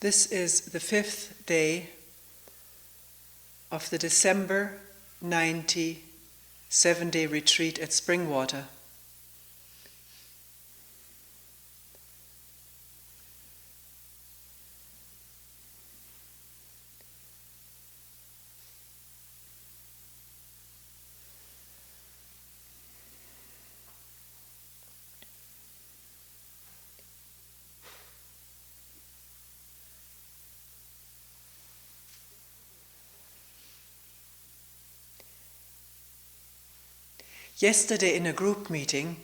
This is the 5th day of the December 90 7-day retreat at Springwater. Yesterday in a group meeting,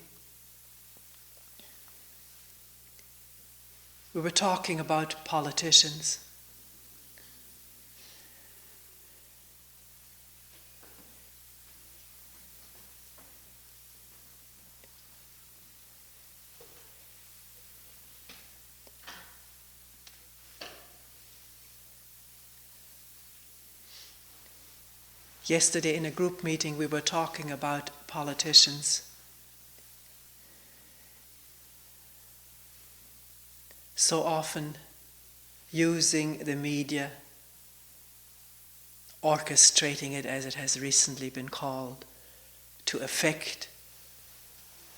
we were talking about politicians. Yesterday in a group meeting, we were talking about politicians. So often using the media, orchestrating it as it has recently been called, to affect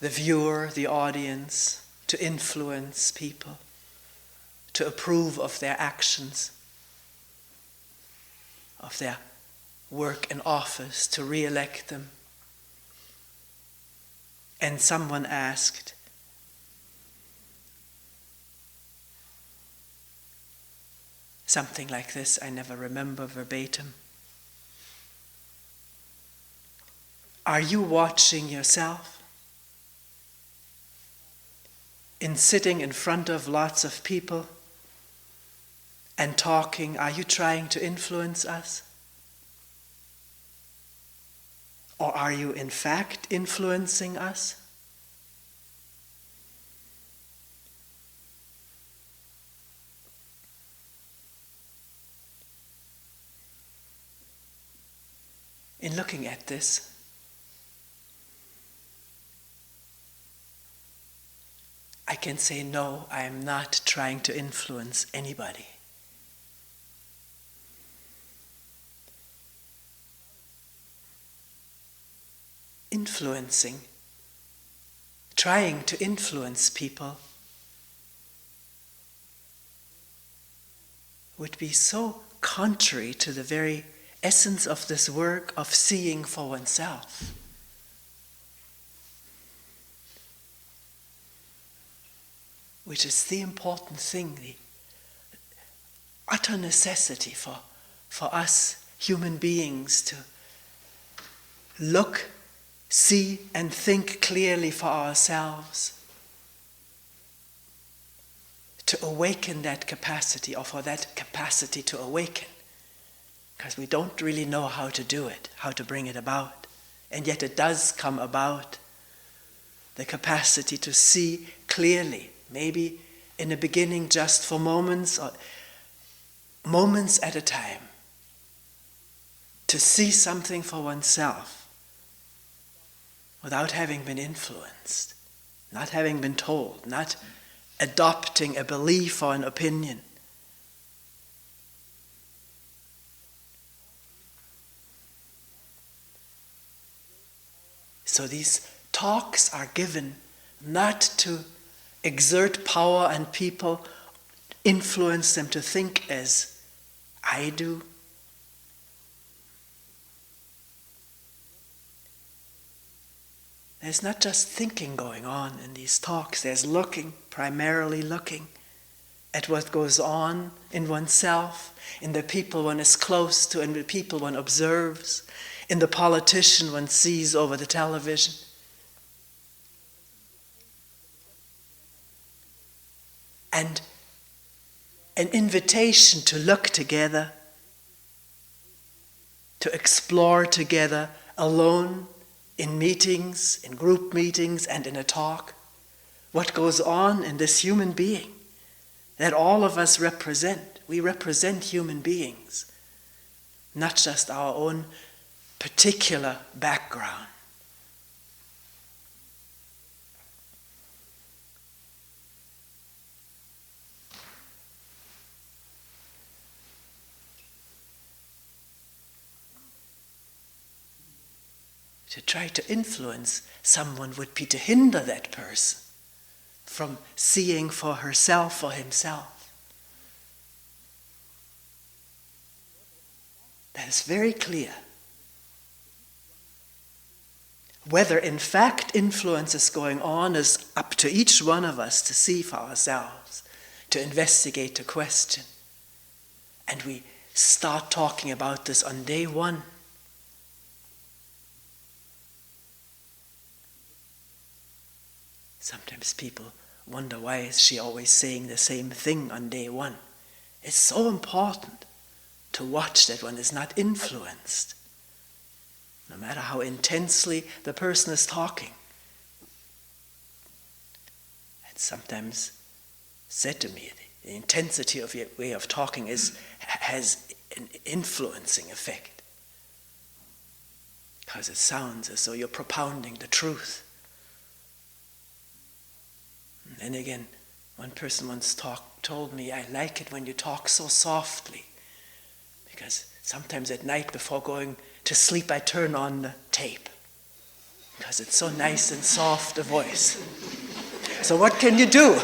the viewer, the audience, to influence people, to approve of their actions, of their work in office, to re-elect them. And someone asked, something like this, I never remember verbatim. Are you watching yourself? In sitting in front of lots of people and talking, are you trying to influence us? Or are you in fact influencing us? In looking at this, I can say, no, I am not trying to influence anybody. Influencing, trying to influence people would be so contrary to the very essence of this work of seeing for oneself. Which is the important thing, the utter necessity for us human beings to look, see and think clearly for ourselves, to awaken that capacity, or for that capacity to awaken, because we don't really know how to do it, how to bring it about, and yet it does come about, the capacity to see clearly, maybe in the beginning just for moments, or moments at a time, to see something for oneself, without having been influenced, not having been told, not adopting a belief or an opinion. So these talks are given not to exert power on people, influence them to think as I do. There's not just thinking going on in these talks, there's looking, primarily looking at what goes on in oneself, in the people one is close to, in the people one observes, in the politician one sees over the television. And an invitation to look together, to explore together, alone, in meetings, in group meetings, and in a talk, what goes on in this human being that all of us represent. We represent human beings, not just our own particular background. To try to influence someone would be to hinder that person from seeing for herself or himself. That is very clear. Whether in fact influence is going on is up to each one of us to see for ourselves, to investigate, to question. And we start talking about this on day one. Sometimes people wonder, why is she always saying the same thing on day one? It's so important to watch that one is not influenced, no matter how intensely the person is talking. It's sometimes said to me, the intensity of your way of talking has an influencing effect, because it sounds as though you're propounding the truth. And then again, one person once told me, I like it when you talk so softly, because sometimes at night before going to sleep I turn on the tape, because it's so nice and soft a voice. So what can you do?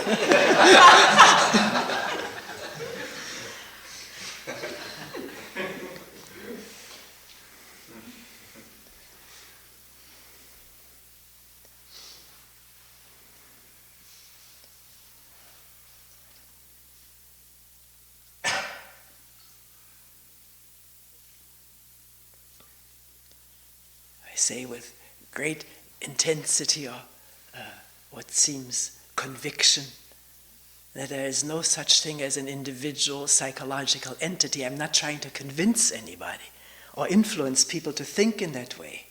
Say with great intensity or what seems conviction that there is no such thing as an individual psychological entity. I'm not trying to convince anybody or influence people to think in that way,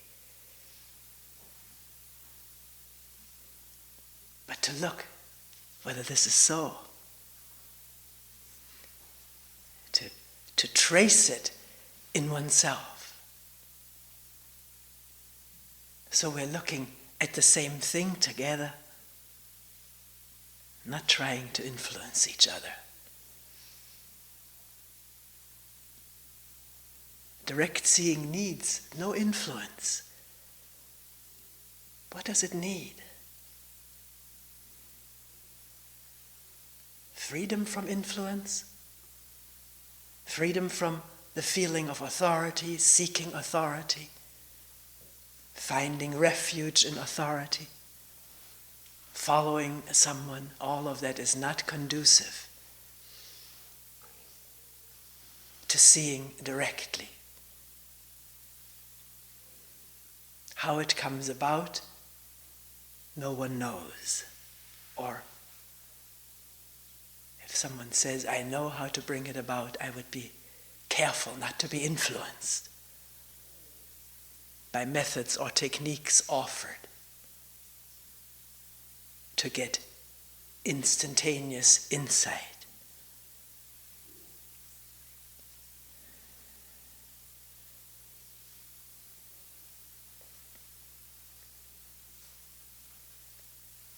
but to look whether this is so, to trace it in oneself. So we're looking at the same thing together, not trying to influence each other. Direct seeing needs no influence. What does it need? Freedom from influence? Freedom from the feeling of authority, seeking authority? Finding refuge in authority, following someone, all of that is not conducive to seeing directly. How it comes about, no one knows. Or if someone says, I know how to bring it about, I would be careful not to be influenced by methods or techniques offered to get instantaneous insight.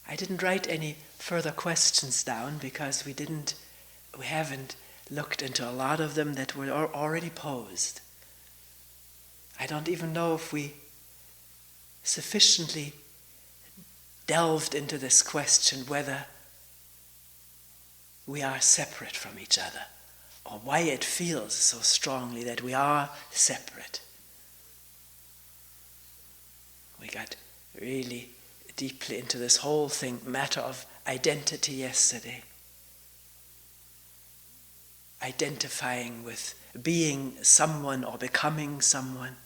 I didn't write any further questions down because we haven't looked into a lot of them that were already posed. I don't even know if we sufficiently delved into this question whether we are separate from each other, or why it feels so strongly that we are separate. We got really deeply into this whole matter of identity yesterday. Identifying with being someone or becoming someone,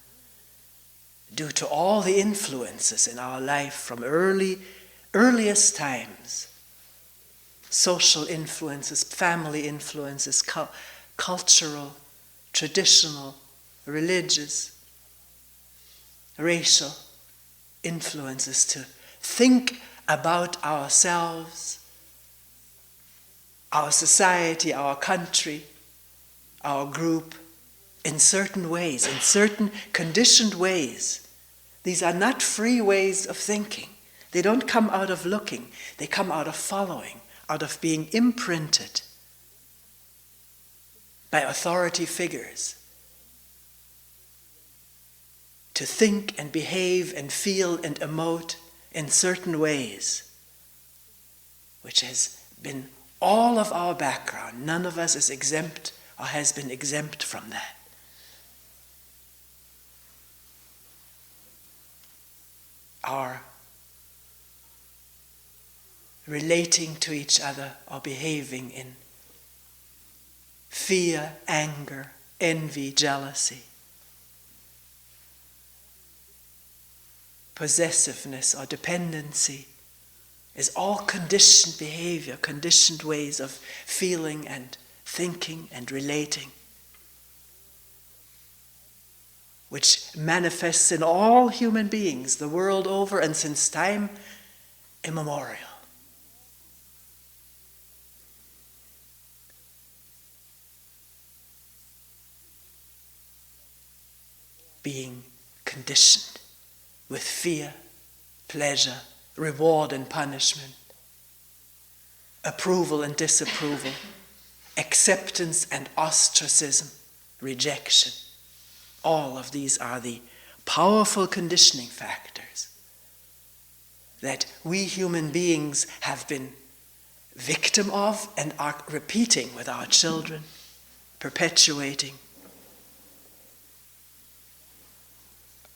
due to all the influences in our life from earliest times. Social influences, family influences, cultural, traditional, religious, racial influences, to think about ourselves, our society, our country, our group, in certain ways, in certain conditioned ways. These are not free ways of thinking. They don't come out of looking. They come out of following, out of being imprinted by authority figures. to think and behave and feel and emote in certain ways, which has been all of our background. None of us is exempt or has been exempt from that. Our relating to each other or behaving in fear, anger, envy, jealousy, possessiveness or dependency is all conditioned behavior, conditioned ways of feeling and thinking and relating, which manifests in all human beings the world over and since time immemorial. Being conditioned with fear, pleasure, reward and punishment, approval and disapproval, acceptance and ostracism, rejection. All of these are the powerful conditioning factors that we human beings have been victim of and are repeating with our children, perpetuating,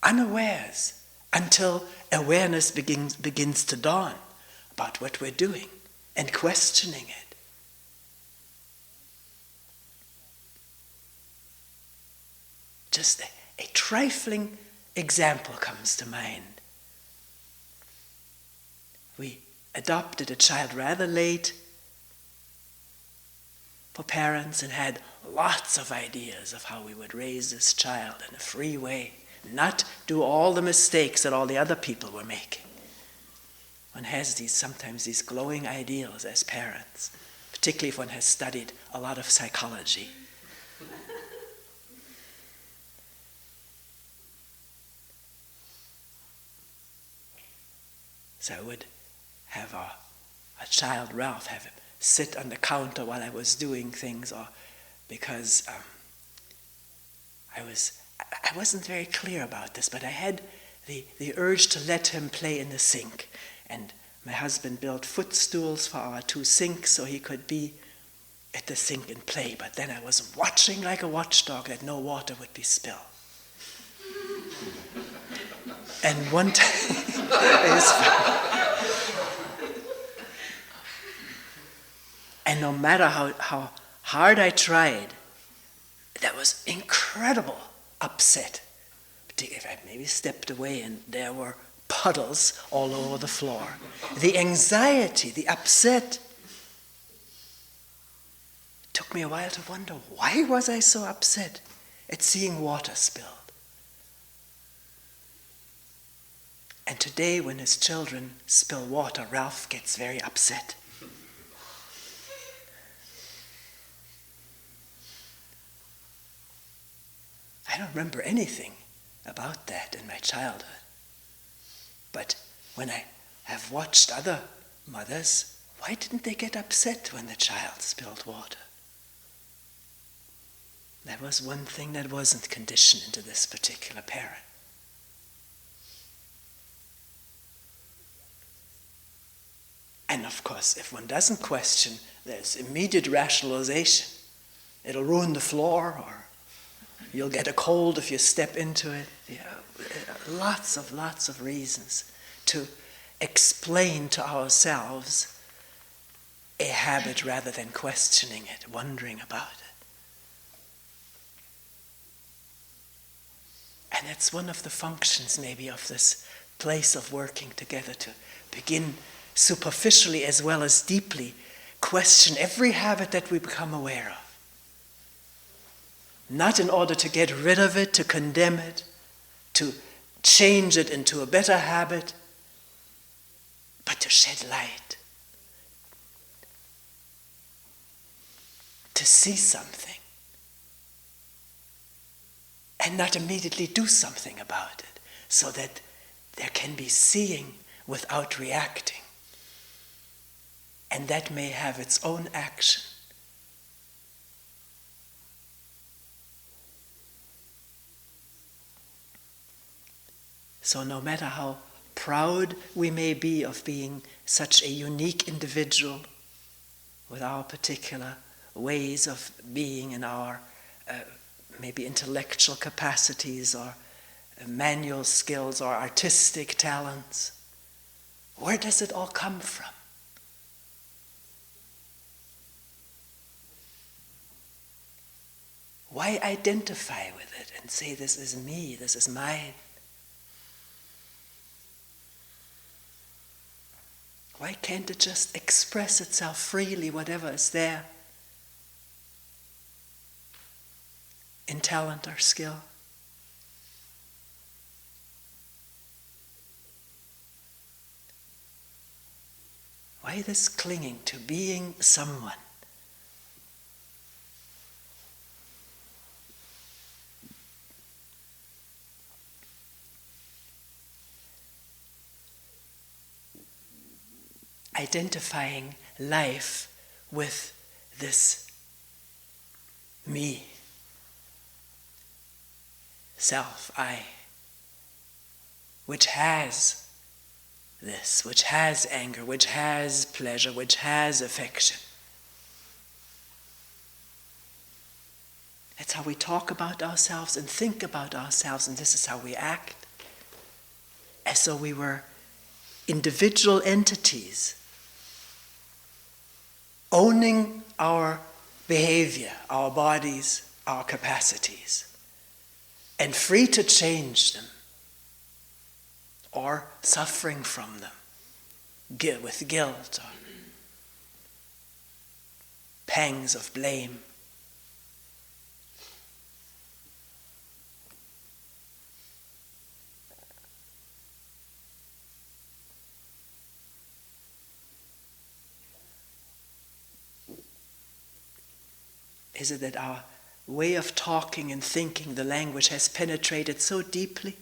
unawares, until awareness begins to dawn about what we're doing and questioning it. Just a trifling example comes to mind. We adopted a child rather late for parents and had lots of ideas of how we would raise this child in a free way, not do all the mistakes that all the other people were making. One has sometimes these glowing ideals as parents, particularly if one has studied a lot of psychology. So I would have a child, Ralph, have him sit on the counter while I was doing things, or because I wasn't very clear about this, but I had the urge to let him play in the sink. And my husband built footstools for our two sinks so he could be at the sink and play. But then I was watching like a watchdog that no water would be spilled. And one time, and no matter how hard I tried, that was incredible upset. Particularly if I maybe stepped away and there were puddles all over the floor. The anxiety, the upset. It took me a while to wonder, why was I so upset at seeing water spilled? And today, when his children spill water, Ralph gets very upset. I don't remember anything about that in my childhood. But when I have watched other mothers, why didn't they get upset when the child spilled water? That was one thing that wasn't conditioned into this particular parent. And of course, if one doesn't question, there's immediate rationalization. It'll ruin the floor, or you'll get a cold if you step into it. Lots of reasons to explain to ourselves a habit rather than questioning it, wondering about it. And it's one of the functions maybe of this place of working together, to begin superficially as well as deeply question every habit that we become aware of. Not in order to get rid of it, to condemn it, to change it into a better habit, but to shed light, to see something, and not immediately do something about it, so that there can be seeing without reacting. And that may have its own action. So no matter how proud we may be of being such a unique individual with our particular ways of being and our maybe intellectual capacities or manual skills or artistic talents, where does it all come from? Why identify with it and say, this is me, this is mine? Why can't it just express itself freely, whatever is there, in talent or skill? Why this clinging to being someone? Identifying life with this me, self, I, which has this, which has anger, which has pleasure, which has affection. That's how we talk about ourselves and think about ourselves, and this is how we act, as though we were individual entities owning our behavior, our bodies, our capacities, and free to change them or suffering from them with guilt or pangs of blame. Is it that our way of talking and thinking, the language, has penetrated so deeply?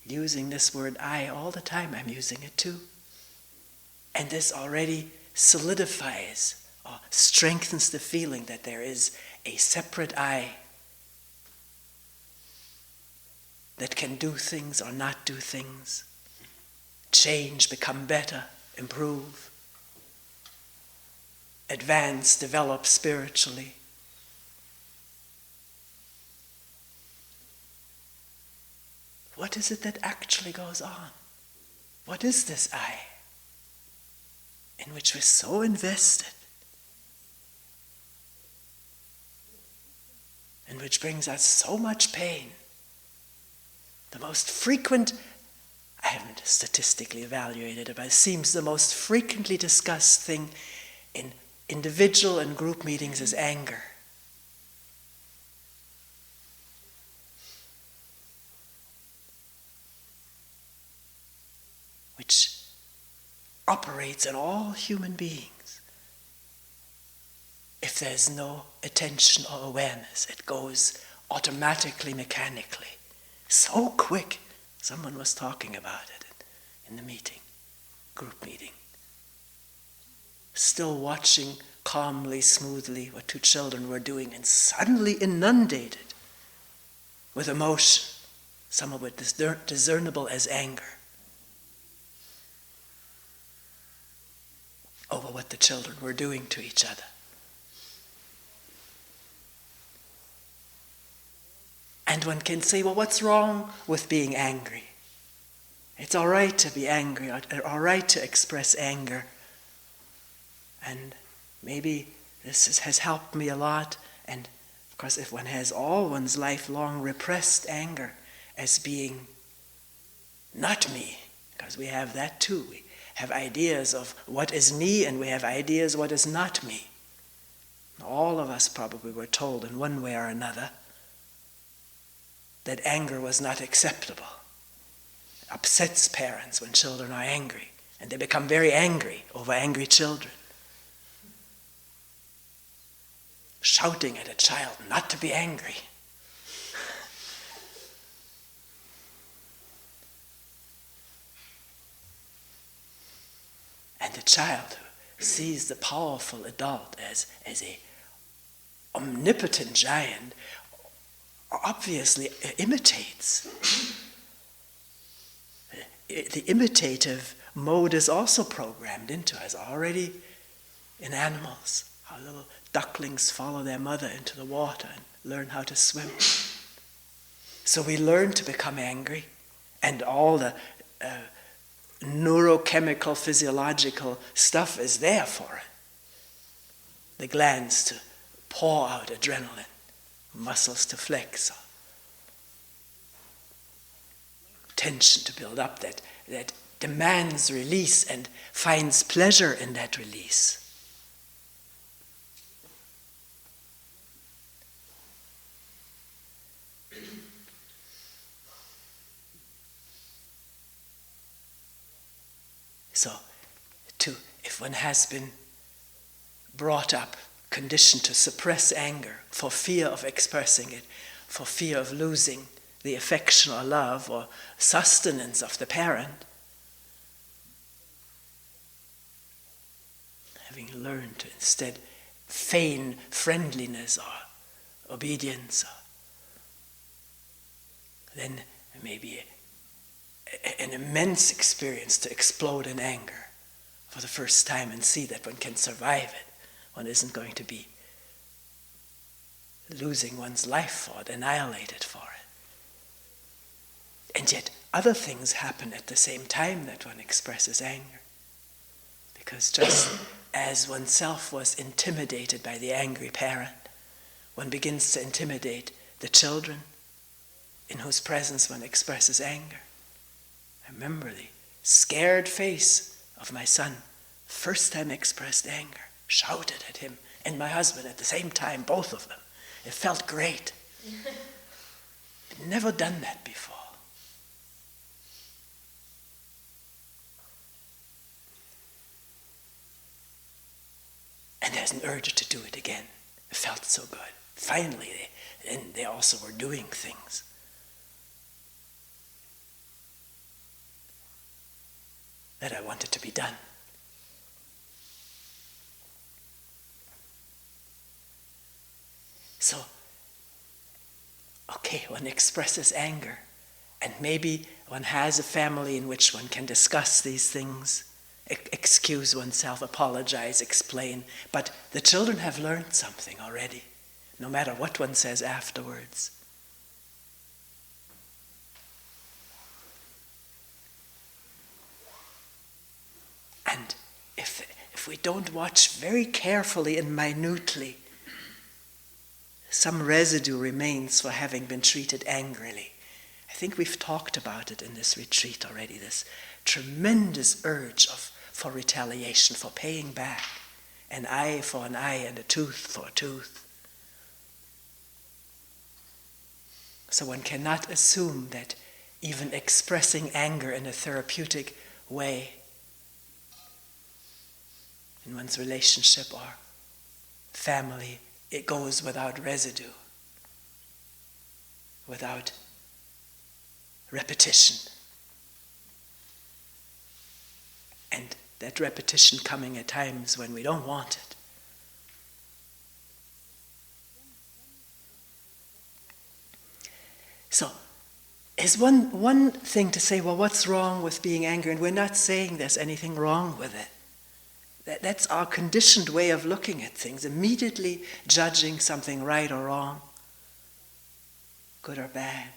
Using this word I all the time, I'm using it too. And this already solidifies or strengthens the feeling that there is a separate I that can do things or not do things, change, become better, improve, advance, develop spiritually. What is it that actually goes on? What is this I in which we're so invested, and which brings us so much pain? The most frequent, I haven't statistically evaluated it, but it seems the most frequently discussed thing in individual and group meetings is anger. Which operates in all human beings. If there's no attention or awareness, it goes automatically, mechanically. So quick. Someone was talking about it in the meeting, group meeting. Still watching calmly, smoothly what two children were doing, and suddenly inundated with emotion, some of it discernible as anger, over what the children were doing to each other. And one can say, well, what's wrong with being angry? It's all right to be angry, or all right to express anger. And maybe this has helped me a lot. And of course, if one has all one's lifelong repressed anger as being not me, because we have that too. We have ideas of what is me, and we have ideas what is not me. All of us probably were told in one way or another that anger was not acceptable. It upsets parents when children are angry, and they become very angry over angry children. Shouting at a child not to be angry. And the child who sees the powerful adult as a omnipotent giant, obviously imitates. The imitative mode is also programmed into us already in animals. How little ducklings follow their mother into the water and learn how to swim. So we learn to become angry, and all the neurochemical, physiological stuff is there for it. The glands to pour out adrenaline, muscles to flex, tension to build up that demands release and finds pleasure in that release. So, if one has been brought up, conditioned to suppress anger for fear of expressing it, for fear of losing the affection or love or sustenance of the parent, having learned to instead feign friendliness or obedience, then maybe an immense experience to explode in anger for the first time and see that one can survive it. One isn't going to be losing one's life for it, annihilated for it. And yet other things happen at the same time that one expresses anger. Because just as oneself was intimidated by the angry parent, one begins to intimidate the children in whose presence one expresses anger. I remember the scared face of my son, first time expressed anger, shouted at him and my husband at the same time, both of them. It felt great. I'd never done that before. And there's an urge to do it again. It felt so good. Finally, they also were doing things. That I wanted to be done. So, okay, one expresses anger, and maybe one has a family in which one can discuss these things, excuse oneself, apologize, explain, but the children have learned something already, no matter what one says afterwards. And if we don't watch very carefully and minutely, some residue remains for having been treated angrily. I think we've talked about it in this retreat already, this tremendous urge for retaliation, for paying back, an eye for an eye and a tooth for a tooth. So one cannot assume that even expressing anger in a therapeutic way in one's relationship or family, it goes without residue, without repetition. And that repetition coming at times when we don't want it. So, is one thing to say, well, what's wrong with being angry? And we're not saying there's anything wrong with it. That's our conditioned way of looking at things, immediately judging something right or wrong, good or bad.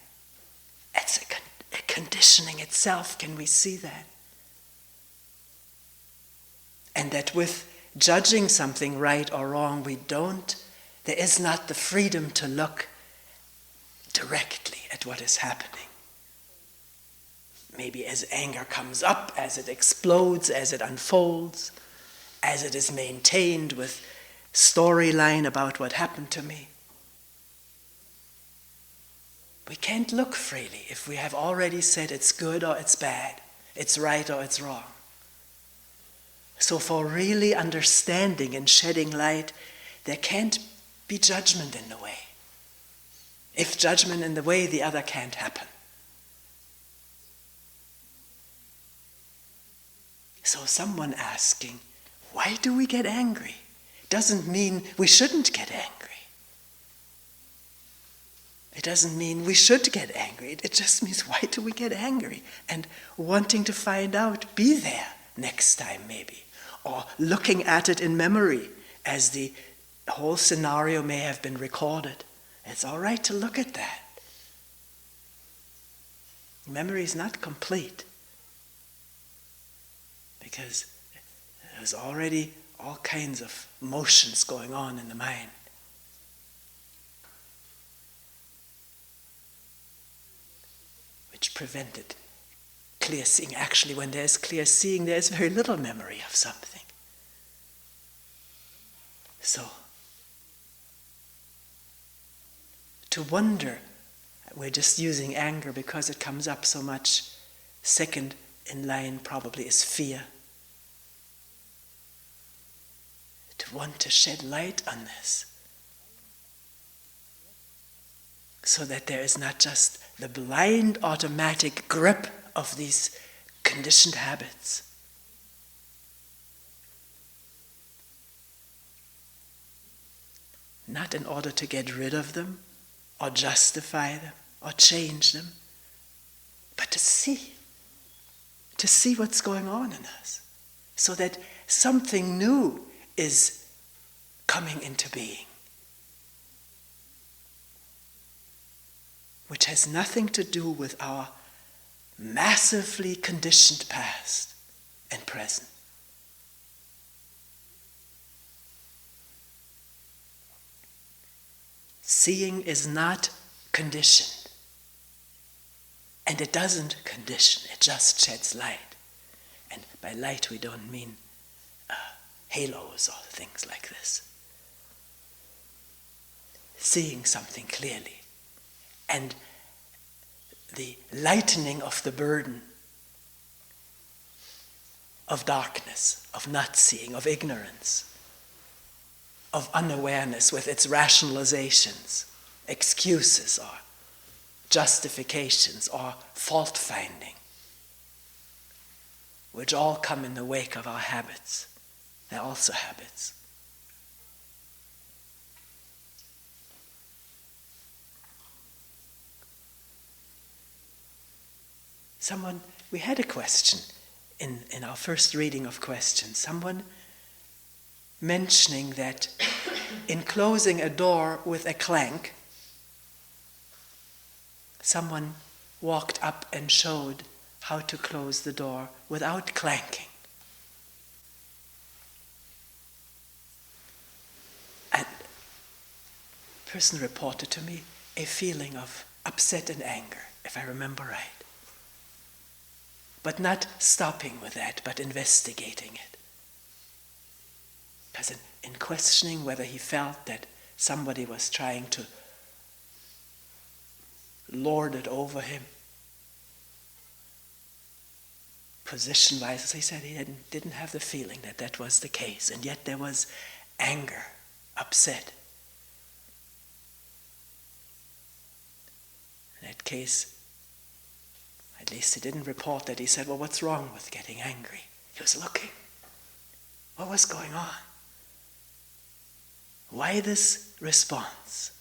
It's a conditioning itself, can we see that? And that with judging something right or wrong, there is not the freedom to look directly at what is happening. Maybe as anger comes up, as it explodes, as it unfolds, as it is maintained with storyline about what happened to me. We can't look freely if we have already said it's good or it's bad, it's right or it's wrong. So for really understanding and shedding light, there can't be judgment in the way. If judgment in the way, the other can't happen. So someone asking, why do we get angry? Doesn't mean we shouldn't get angry. It doesn't mean we should get angry. It just means, why do we get angry? And wanting to find out, be there next time maybe. Or looking at it in memory as the whole scenario may have been recorded. It's all right to look at that. Memory is not complete because there's already all kinds of motions going on in the mind. Which prevented clear seeing. Actually, when there's clear seeing, there's very little memory of something. So, to wonder, we're just using anger because it comes up so much. Second in line probably is fear. To want to shed light on this, so that there is not just the blind automatic grip of these conditioned habits. Not in order to get rid of them, or justify them, or change them, but to see what's going on in us, so that something new is coming into being, which has nothing to do with our massively conditioned past and present. Seeing is not conditioned, and it doesn't condition, it just sheds light. And by light we don't mean halos or things like this. Seeing something clearly, and the lightening of the burden of darkness, of not seeing, of ignorance, of unawareness with its rationalizations, excuses or justifications or fault-finding, which all come in the wake of our habits. They're also habits. We had a question in our first reading of questions, someone mentioning that in closing a door with a clank, someone walked up and showed how to close the door without clanking. And the person reported to me a feeling of upset and anger, if I remember right. But not stopping with that, but investigating it. Because in questioning whether he felt that somebody was trying to lord it over him, position-wise, he said he didn't have the feeling that that was the case, and yet there was anger, upset. In that case, at least he didn't report that. He said, well, what's wrong with getting angry? He was looking. What was going on? Why this response,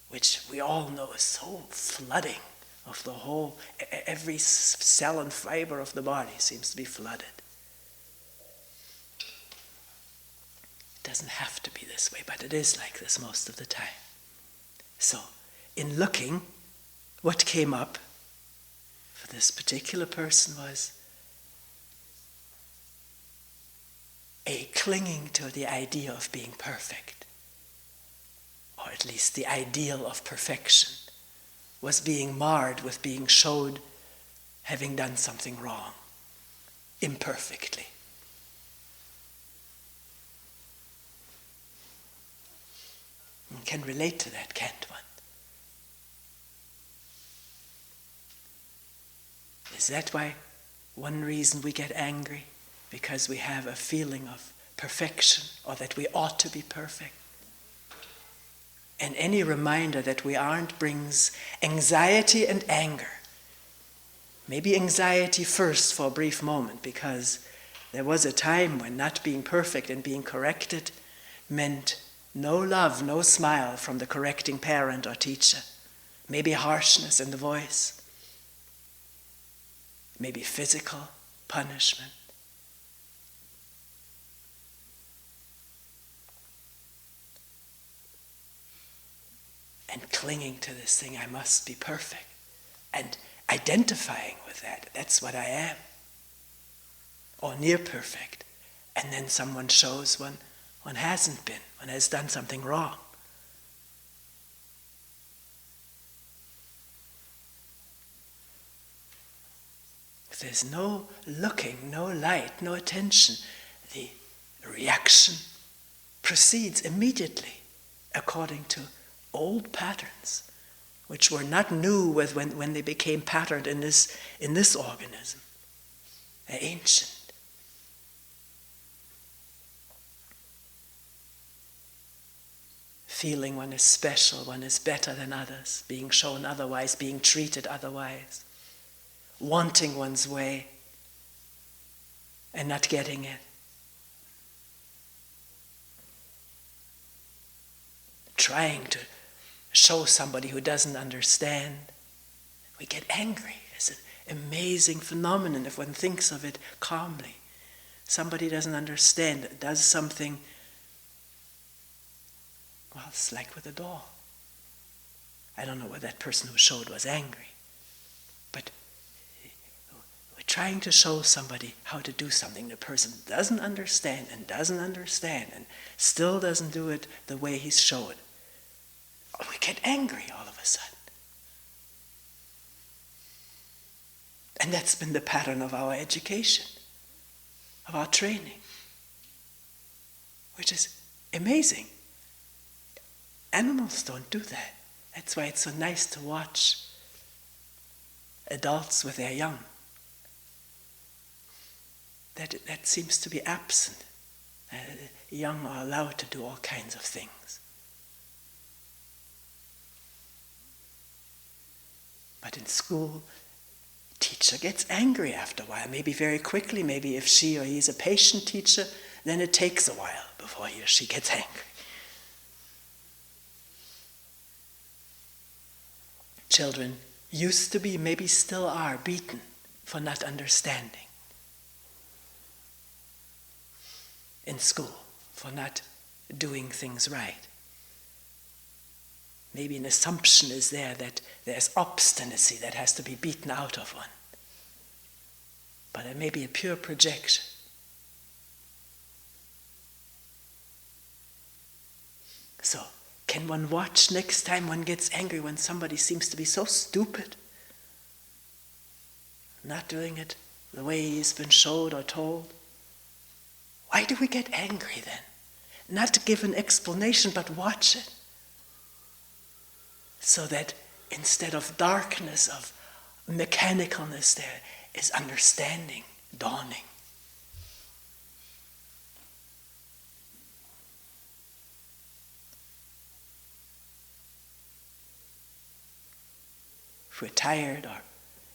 which we all know is so flooding of the whole, every cell and fiber of the body seems to be flooded. It doesn't have to be this way, but it is like this most of the time. So, in looking, what came up for this particular person was a clinging to the idea of being perfect, or at least the ideal of perfection, was being marred with being showed having done something wrong, imperfectly. One can relate to that, can't one? Is that why one reason we get angry? Because we have a feeling of perfection, or that we ought to be perfect. And any reminder that we aren't brings anxiety and anger. Maybe anxiety first for a brief moment, because there was a time when not being perfect and being corrected meant no love, no smile from the correcting parent or teacher, maybe harshness in the voice, maybe physical punishment. And clinging to this thing, I must be perfect, and identifying with that, that's what I am, or near perfect. And then someone shows one hasn't been, one has done something wrong. If there's no looking, no light, no attention, the reaction proceeds immediately according to old patterns, which were not new when they became patterned in this organism. They're ancient. Feeling one is special, one is better than others, being shown otherwise, being treated otherwise, wanting one's way and not getting it. Trying to show somebody who doesn't understand. We get angry. It's an amazing phenomenon if one thinks of it calmly. Somebody doesn't understand, does something. Well, it's like with a doll. I don't know whether that person who showed was angry, but we're trying to show somebody how to do something. The person doesn't understand and still doesn't do it the way he's showed. We get angry all of a sudden. And that's been the pattern of our education, of our training, which is amazing. Animals don't do that. That's why it's so nice to watch adults with their young. That seems to be absent. Young are allowed to do all kinds of things. But in school, teacher gets angry after a while, maybe very quickly, maybe if she or he is a patient teacher, then it takes a while before he or she gets angry. Children used to be, maybe still are, beaten for not understanding. In school, for not doing things right. Maybe an assumption is there that there's obstinacy that has to be beaten out of one. But it may be a pure projection. So, can one watch next time one gets angry when somebody seems to be so stupid? Not doing it the way he's been showed or told? Why do we get angry then? Not to give an explanation, but watch it. So that instead of darkness, of mechanicalness, there is understanding dawning. If we're tired,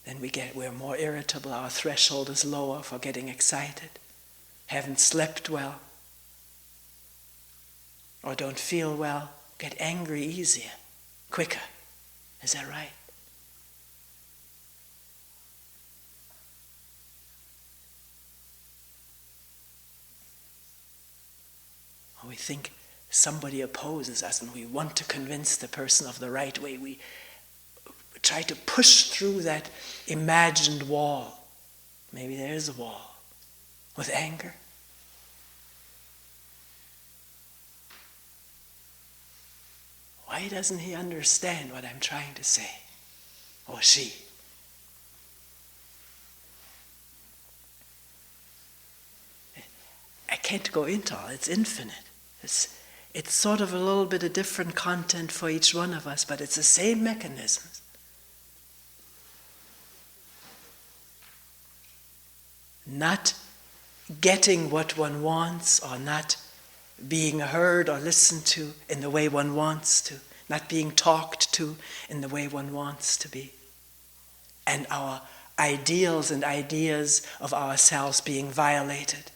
then we're more irritable, our threshold is lower for getting excited, haven't slept well, or don't feel well, get angry easier, quicker. Is that right? Or we think somebody opposes us and we want to convince the person of the right way. We try to push through that imagined wall. Maybe there is a wall with anger. Why doesn't he understand what I'm trying to say? Or she? I can't go into all, it's infinite. It's sort of a little bit of different content for each one of us, but it's the same mechanisms. Not getting what one wants, or not being heard or listened to in the way one wants to, not being talked to in the way one wants to be, and our ideals and ideas of ourselves being violated.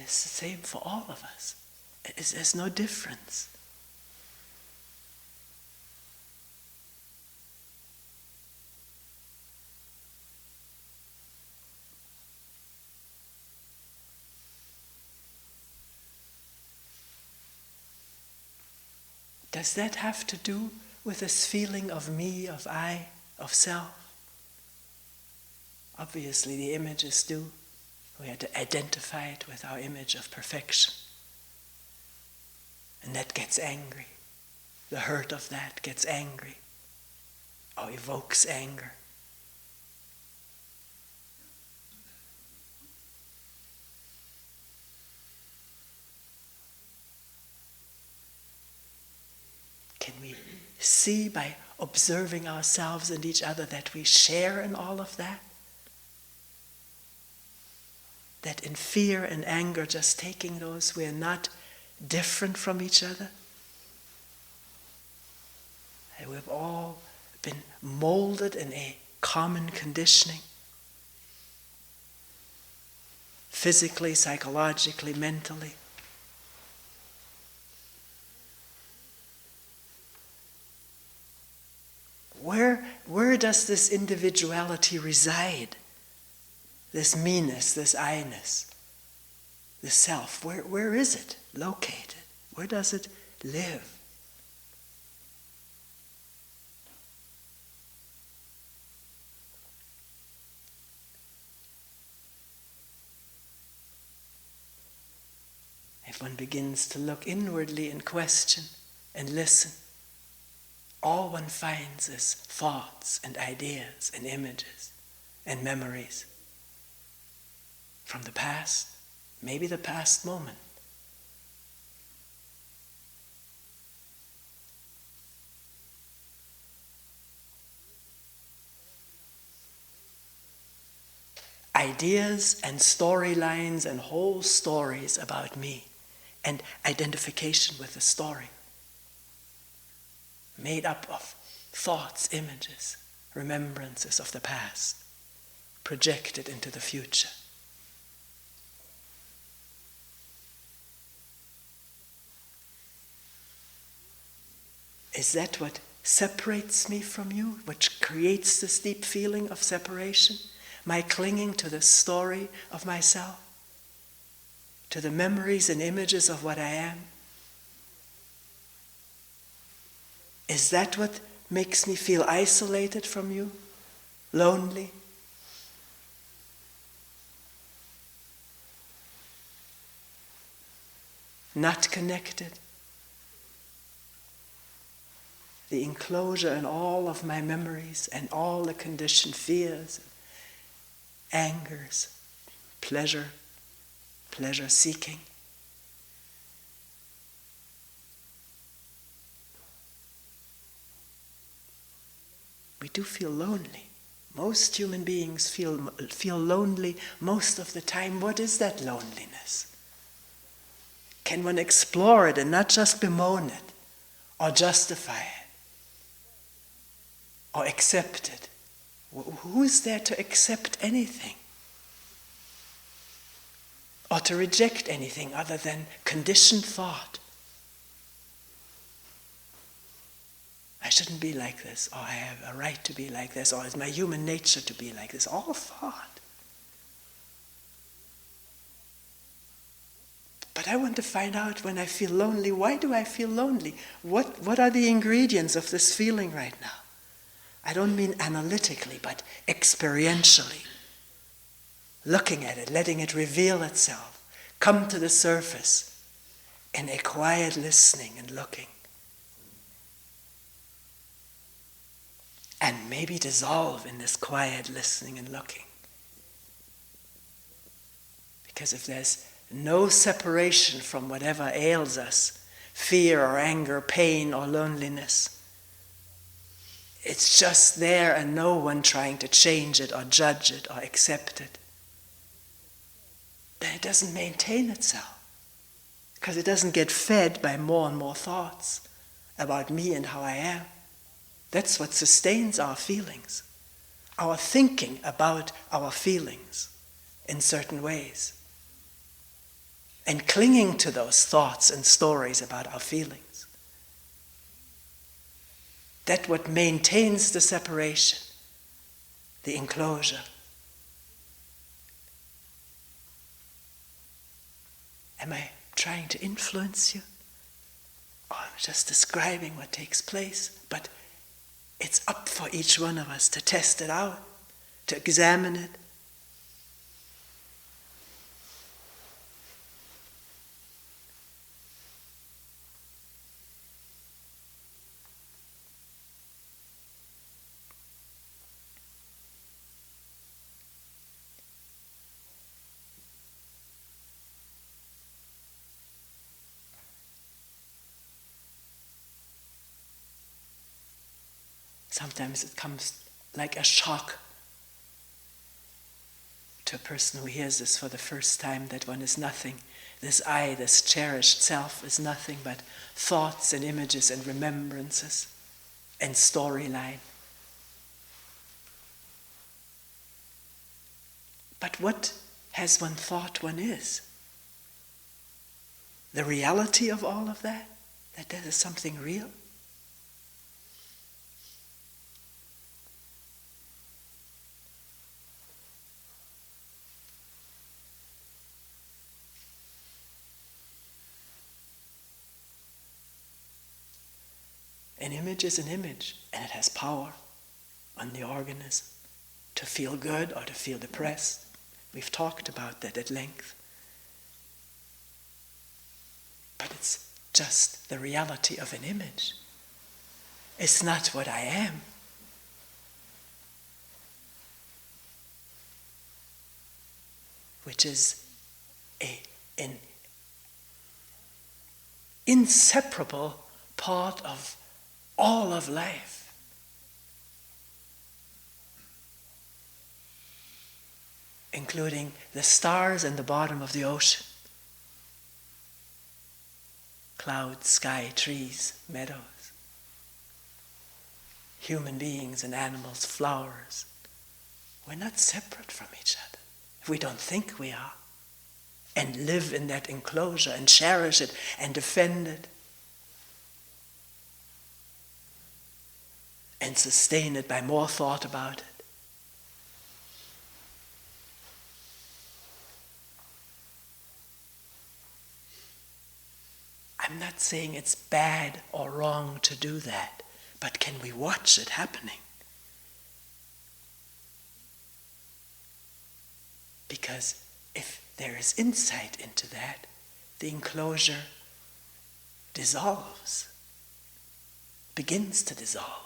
It's the same for all of us. There's no difference. Does that have to do with this feeling of me, of I, of self? Obviously the images do. We have to identify it with our image of perfection. And that gets angry. The hurt of that gets angry, or evokes anger. Can we see by observing ourselves and each other that we share in all of that? That in fear and anger, just taking those, we're not different from each other? And we've all been molded in a common conditioning, physically, psychologically, mentally. Where does this individuality reside? This me-ness, this I-ness, this self, where is it located? Where does it live? If one begins to look inwardly and question and listen, all one finds is thoughts and ideas and images and memories from the past, maybe the past moment. Ideas and storylines and whole stories about me and identification with the story, made up of thoughts, images, remembrances of the past, projected into the future. Is that what separates me from you, which creates this deep feeling of separation? My clinging to the story of myself, to the memories and images of what I am? Is that what makes me feel isolated from you, lonely? Not connected? The enclosure in all of my memories and all the conditioned fears, angers, pleasure seeking. We do feel lonely. Most human beings feel lonely most of the time. What is that loneliness? Can one explore it and not just bemoan it, or justify it, or accept it? Who is there to accept anything? Or to reject anything other than conditioned thought? I shouldn't be like this, or I have a right to be like this, or it's my human nature to be like this. All thought. But I want to find out, when I feel lonely, why do I feel lonely? What are the ingredients of this feeling right now? I don't mean analytically, but experientially. Looking at it, letting it reveal itself, come to the surface in a quiet listening and looking. And maybe dissolve in this quiet listening and looking. Because if there's no separation from whatever ails us, fear or anger, pain or loneliness, it's just there and no one trying to change it or judge it or accept it, then it doesn't maintain itself. Because it doesn't get fed by more and more thoughts about me and how I am. That's what sustains our feelings, our thinking about our feelings in certain ways. and clinging to those thoughts and stories about our feelings. That's what maintains the separation, the enclosure. Am I trying to influence you? Or I'm just describing what takes place? But it's up for each one of us to test it out, to examine it. Sometimes it comes like a shock to a person who hears this for the first time, that one is nothing. This I, this cherished self, is nothing but thoughts and images and remembrances and storyline. But what has one thought one is? The reality of all of that? That there is something real? An image is an image, and it has power on the organism to feel good or to feel depressed. We've talked about that at length. But it's just the reality of an image. It's not what I am. Which is an inseparable part of all of life. Including the stars and the bottom of the ocean. Clouds, sky, trees, meadows. Human beings and animals, flowers. We're not separate from each other. If we don't think we are. And live in that enclosure and cherish it and defend it. And sustain it by more thought about it. I'm not saying it's bad or wrong to do that, but can we watch it happening? Because if there is insight into that, the enclosure dissolves, begins to dissolve.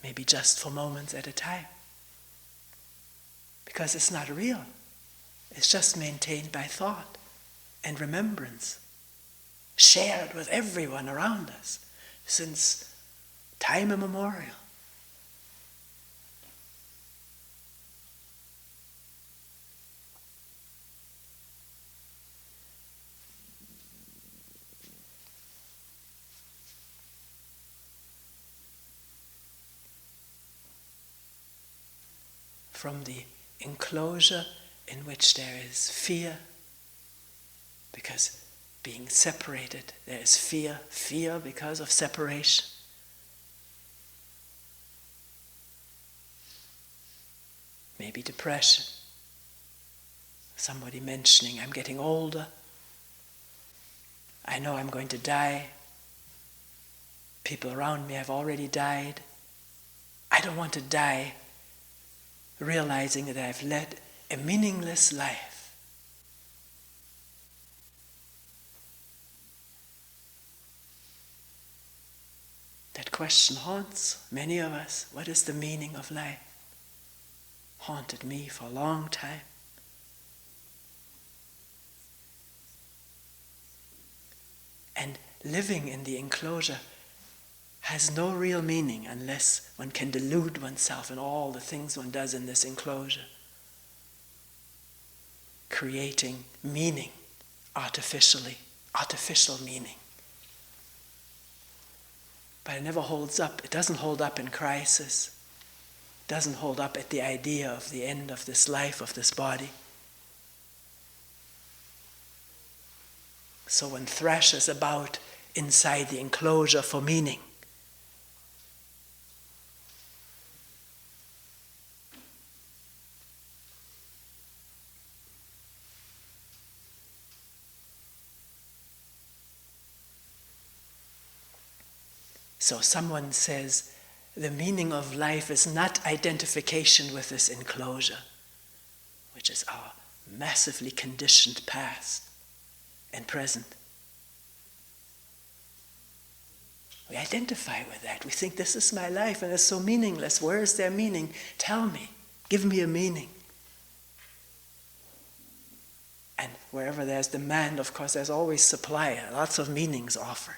Maybe just for moments at a time. Because it's not real. It's just maintained by thought and remembrance, shared with everyone around us since time immemorial. From the enclosure in which there is fear, because being separated, there is fear because of separation. Maybe depression. Somebody mentioning, I'm getting older. I know I'm going to die. People around me have already died. I don't want to die realizing that I've led a meaningless life. That question haunts many of us. What is the meaning of life? Haunted me for a long time. And living in the enclosure has no real meaning unless one can delude oneself in all the things one does in this enclosure. Creating meaning artificially, artificial meaning. But it never holds up. It doesn't hold up in crisis. It doesn't hold up at the idea of the end of this life, of this body. So one thrashes about inside the enclosure for meaning. So someone says, the meaning of life is not identification with this enclosure, which is our massively conditioned past and present. We identify with that. We think this is my life and it's so meaningless. Where is their meaning? Tell me. Give me a meaning. And wherever there's demand, of course, there's always supply. Lots of meanings offered.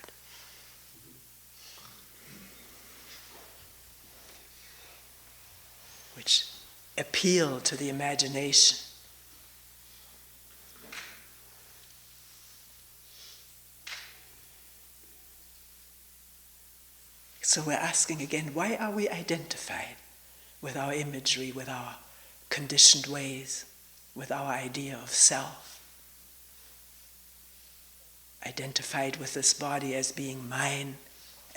Which appeal to the imagination. So we're asking again, why are we identified with our imagery, with our conditioned ways, with our idea of self? Identified with this body as being mine,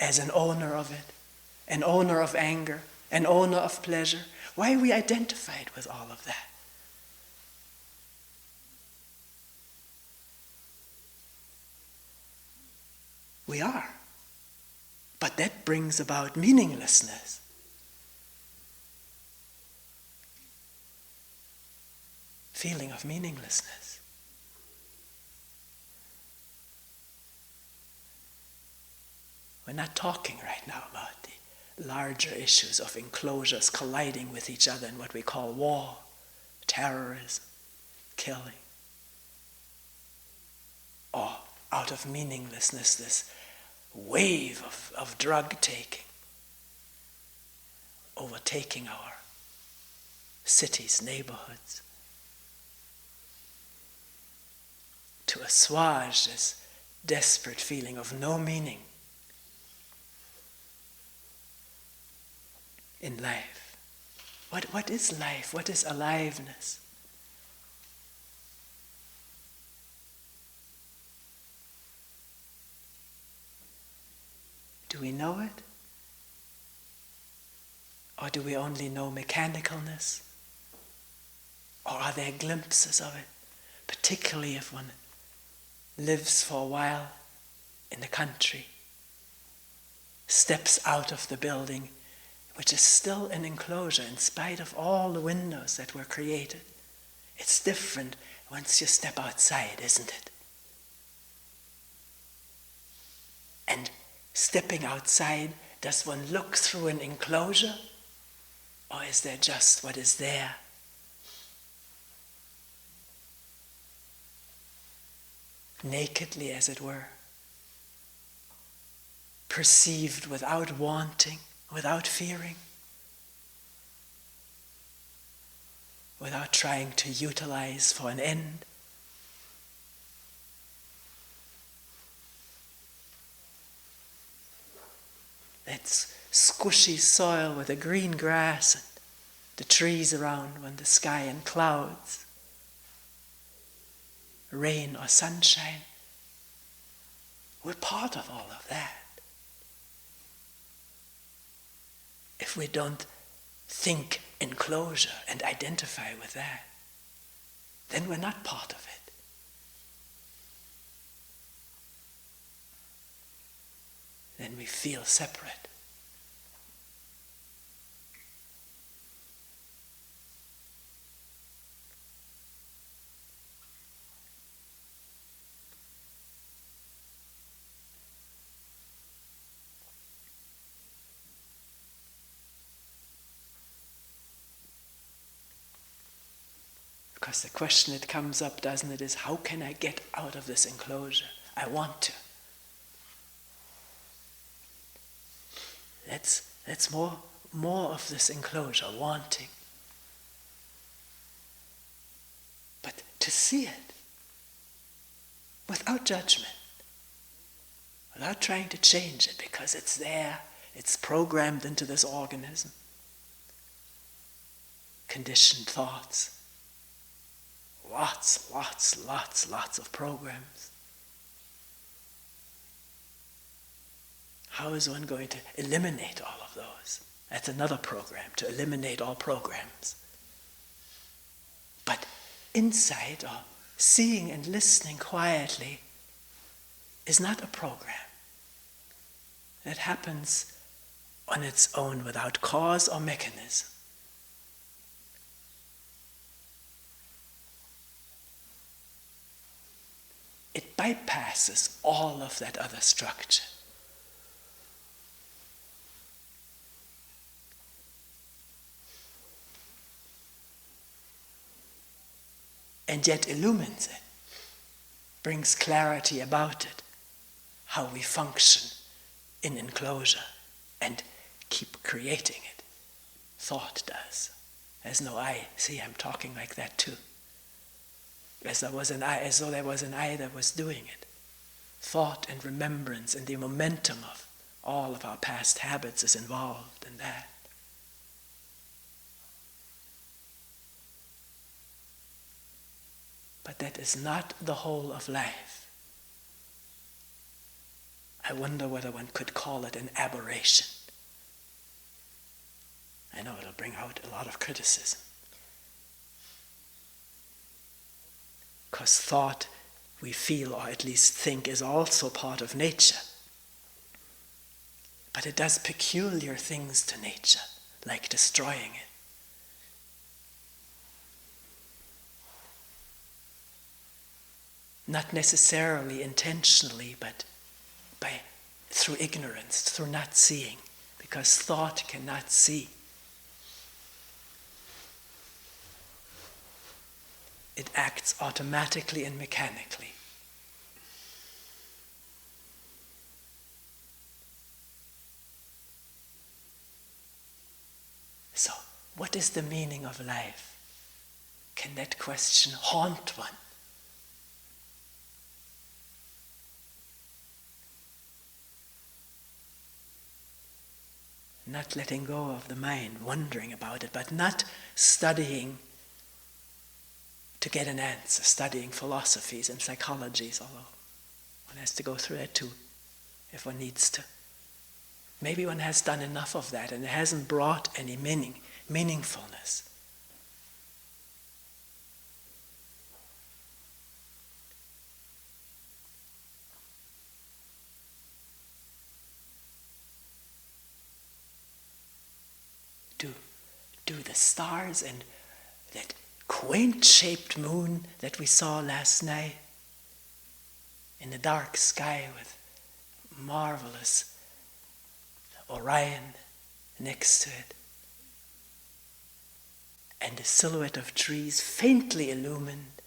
as an owner of it, an owner of anger, an owner of pleasure. Why are we identified with all of that? We are. But that brings about meaninglessness. Feeling of meaninglessness. We're not talking right now about the larger issues of enclosures colliding with each other in what we call war, terrorism, killing. Or out of meaninglessness, this wave of drug taking, overtaking our cities, neighborhoods, to assuage this desperate feeling of no meaning in life. What is life? What is aliveness? Do we know it? Or do we only know mechanicalness? Or are there glimpses of it? Particularly if one lives for a while in the country, steps out of the building, which is still an enclosure in spite of all the windows that were created. It's different once you step outside, isn't it? And stepping outside, does one look through an enclosure? Or is there just what is there? Nakedly, as it were. Perceived without wanting, without fearing. Without trying to utilize for an end. That's squishy soil with the green grass and the trees around, and the sky and clouds, rain or sunshine. We're part of all of that. If we don't think enclosure and identify with that, then we're not part of it. Then we feel separate. Because the question that comes up, doesn't it, is how can I get out of this enclosure? I want to. That's more of this enclosure, wanting. But to see it without judgment, without trying to change it, because it's there, it's programmed into this organism. Conditioned thoughts. Lots of programs. How is one going to eliminate all of those? That's another program, to eliminate all programs. But insight, or seeing and listening quietly, is not a program. It happens on its own without cause or mechanism. It bypasses all of that other structure. And yet illumines it, brings clarity about it, how we function in enclosure and keep creating it. Thought does. There's no I. See, I'm talking like that too. As though there was an I that was doing it. Thought and remembrance and the momentum of all of our past habits is involved in that. But that is not the whole of life. I wonder whether one could call it an aberration. I know it'll bring out a lot of criticism. Because thought, we feel, or at least think, is also part of nature. But it does peculiar things to nature, like destroying it. Not necessarily intentionally, but through ignorance, through not seeing, because thought cannot see. It acts automatically and mechanically. So, what is the meaning of life? Can that question haunt one? Not letting go of the mind, wondering about it, but not studying to get an answer, studying philosophies and psychologies, although one has to go through that too, if one needs to. Maybe one has done enough of that and it hasn't brought any meaningfulness. Do the stars and that quaint-shaped moon that we saw last night in the dark sky with marvelous Orion next to it, and the silhouette of trees faintly illumined,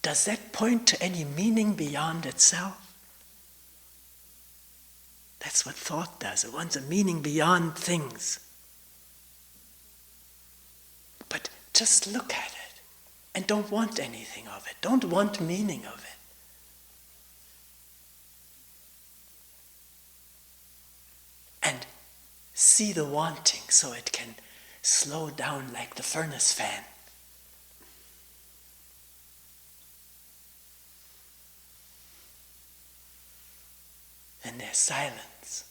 does that point to any meaning beyond itself? That's what thought does. It wants a meaning beyond things. But just look at it and don't want anything of it. Don't want meaning of it. And see the wanting so it can slow down like the furnace fan. Then there's silence.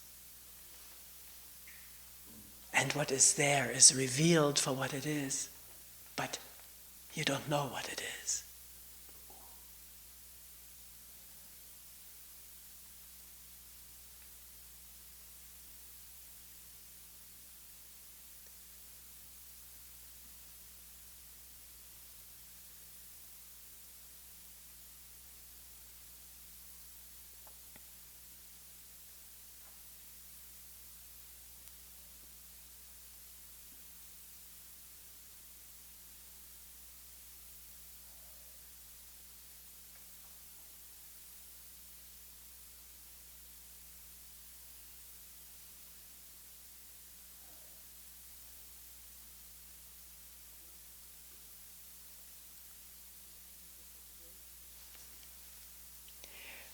And what is there is revealed for what it is, but you don't know what it is.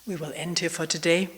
We will end here for today.